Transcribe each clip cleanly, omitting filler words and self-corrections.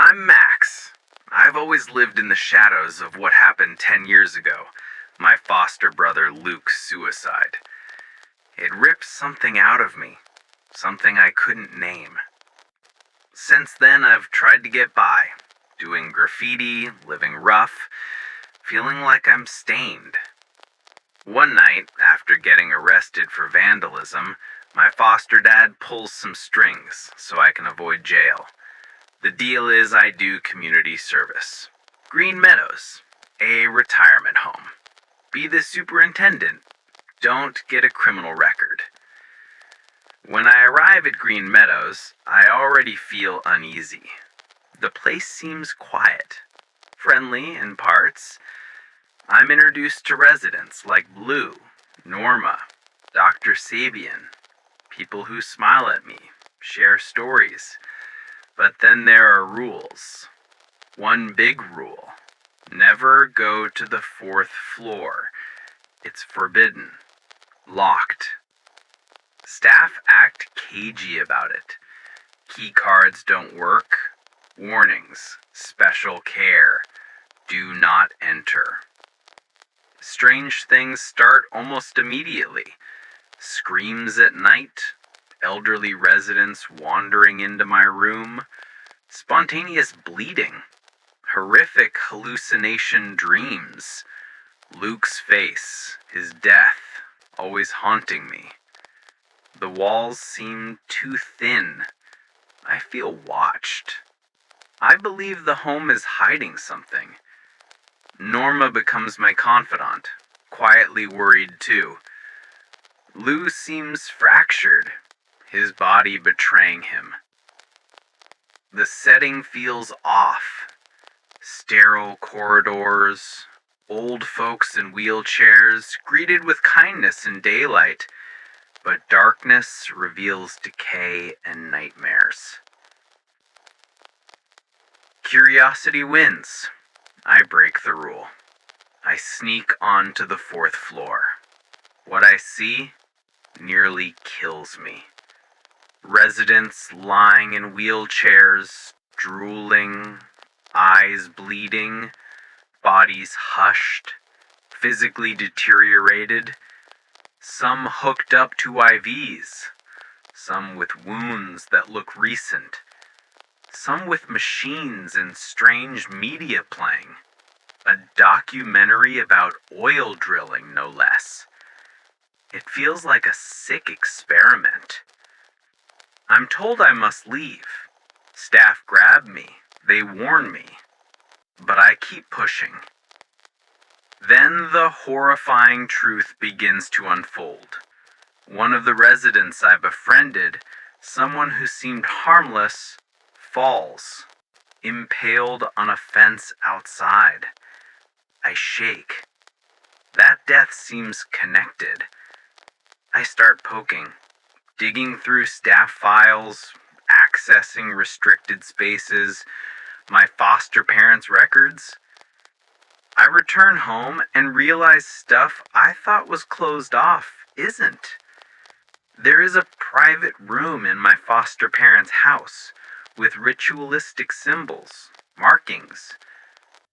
I'm Max. I've always lived in the shadows of what happened 10 years ago, my foster brother Luke's suicide. It ripped something out of me, something I couldn't name. Since then, I've tried to get by, doing graffiti, living rough, feeling like I'm stained. One night, after getting arrested for vandalism, my foster dad pulls some strings so I can avoid jail. The deal is I do community service. Green Meadows, a retirement home. Be the superintendent. Don't get a criminal record. When I arrive at Green Meadows, I already feel uneasy. The place seems quiet, friendly in parts. I'm introduced to residents like Blue, Norma, Dr. Sabian, people who smile at me, share stories. But then there are rules. One big rule. Never go to the 4th floor. It's forbidden. Locked. Staff act cagey about it. Key cards don't work. Warnings. Special care. Do not enter. Strange things start almost immediately. Screams at night. Elderly residents wandering into my room. Spontaneous bleeding. Horrific hallucination dreams. Luke's face, his death, always haunting me. The walls seem too thin. I feel watched. I believe the home is hiding something. Norma becomes my confidant, quietly worried too. Lou seems fractured, his body betraying him. The setting feels off. Sterile corridors, old folks in wheelchairs, greeted with kindness in daylight, but darkness reveals decay and nightmares. Curiosity wins. I break the rule. I sneak onto the 4th floor. What I see nearly kills me. Residents lying in wheelchairs, drooling, eyes bleeding, bodies hushed, physically deteriorated, some hooked up to IVs, some with wounds that look recent, some with machines and strange media playing, a documentary about oil drilling, no less. It feels like a sick experiment. I'm told I must leave. Staff grab me. They warn me. But I keep pushing. Then the horrifying truth begins to unfold. One of the residents I befriended, someone who seemed harmless, falls, impaled on a fence outside. I shake. That death seems connected. I start poking. Digging through staff files, accessing restricted spaces, my foster parents' records. I return home and realize stuff I thought was closed off isn't. There is a private room in my foster parents' house with ritualistic symbols, markings.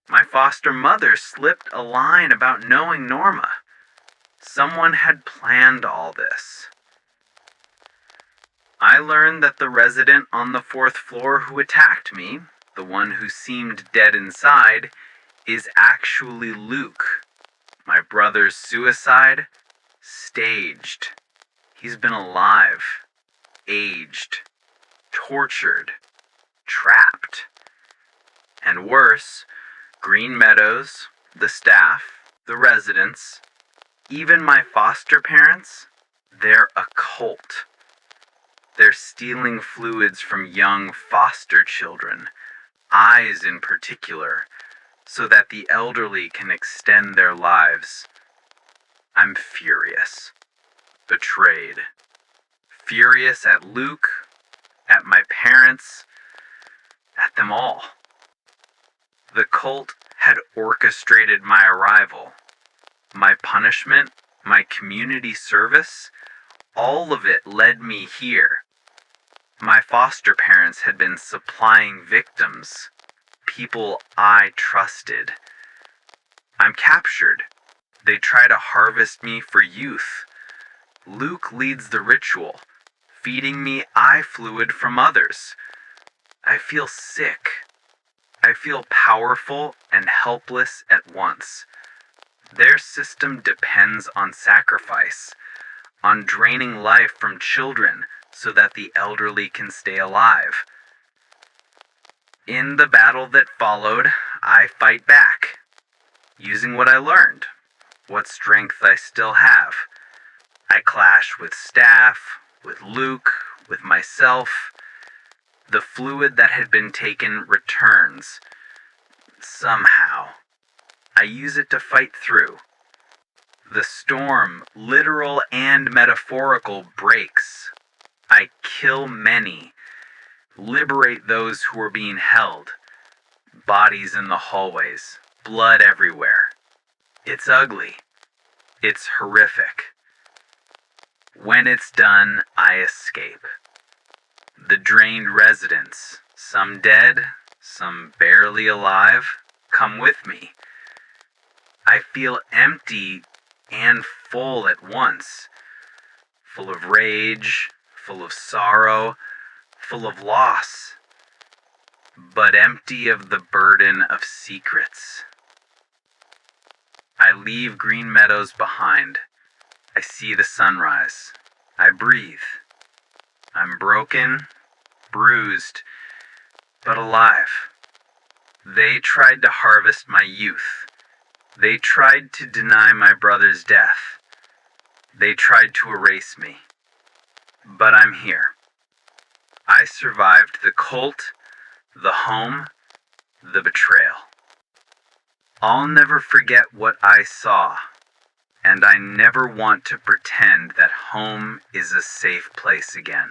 My foster mother slipped a line about knowing Norma. Someone had planned all this. I learned that the resident on the 4th floor who attacked me, the one who seemed dead inside, is actually Luke. My brother's suicide, staged. He's been alive, aged, tortured, trapped. And worse, Green Meadows, the staff, the residents, even my foster parents, they're a cult. They're stealing fluids from young foster children, eyes in particular, so that the elderly can extend their lives. I'm furious, betrayed. Furious at Luke, at my parents, at them all. The cult had orchestrated my arrival. My punishment, my community service, all of it led me here. My foster parents had been supplying victims, people I trusted. I'm captured. They try to harvest me for youth. Luke leads the ritual, feeding me eye fluid from others. I feel sick. I feel powerful and helpless at once. Their system depends on sacrifice, on draining life from children so that the elderly can stay alive. In the battle that followed, I fight back, using what I learned, what strength I still have. I clash with staff, with Luke, with myself. The fluid that had been taken returns. Somehow. I use it to fight through. The storm, literal and metaphorical, breaks. I kill many. Liberate those who are being held. Bodies in the hallways. Blood everywhere. It's ugly. It's horrific. When it's done, I escape. The drained residents, some dead, some barely alive, come with me. I feel empty and full at once. Full of rage, full of sorrow, full of loss. But empty of the burden of secrets. I leave green meadows behind. I see the sunrise. I breathe. I'm broken, bruised, but alive. They tried to harvest my youth. They tried to deny my brother's death. They tried to erase me. But I'm here. I survived the cult, the home, the betrayal. I'll never forget what I saw, and I never want to pretend that home is a safe place again.